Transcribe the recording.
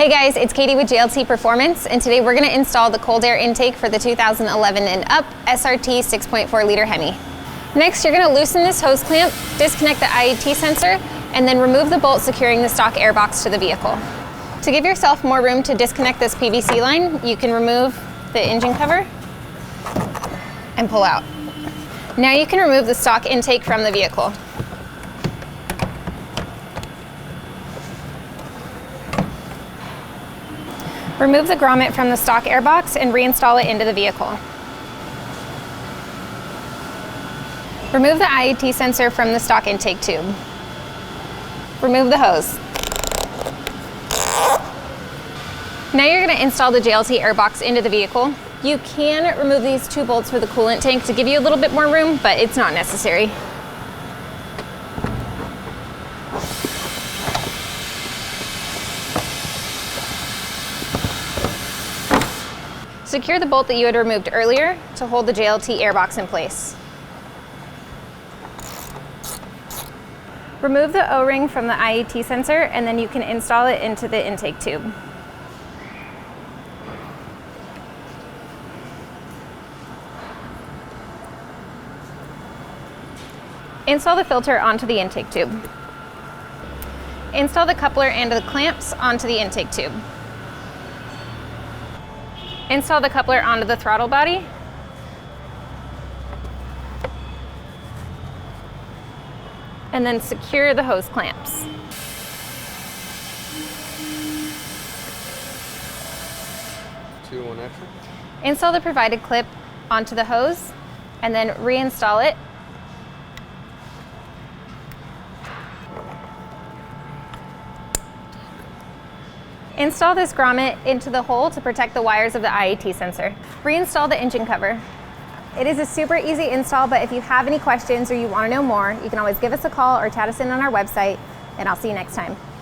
Hey guys, it's Katie with JLT Performance, and today we're going to install the cold air intake for the 2011 and up SRT 6.4 liter Hemi. Next, you're going to loosen this hose clamp, disconnect the IET sensor, and then remove the bolt securing the stock air box to the vehicle. To give yourself more room to disconnect this PVC line, you can remove the engine cover and pull out. Now you can remove the stock intake from the vehicle. Remove the grommet from the stock air box and reinstall it into the vehicle. Remove the IET sensor from the stock intake tube. Remove the hose. Now you're going to install the JLT air box into the vehicle. You can remove these two bolts for the coolant tank to give you a little bit more room, but it's not necessary. Secure the bolt that you had removed earlier to hold the JLT airbox in place. Remove the O-ring from the IET sensor and then you can install it into the intake tube. Install the filter onto the intake tube. Install the coupler and the clamps onto the intake tube. Install the coupler onto the throttle body. And then secure the hose clamps. Two, one extra. Install the provided clip onto the hose and then reinstall it. Install this grommet into the hole to protect the wires of the IET sensor. Reinstall the engine cover. It is a super easy install, but if you have any questions or you want to know more, you can always give us a call or chat us in on our website, and I'll see you next time.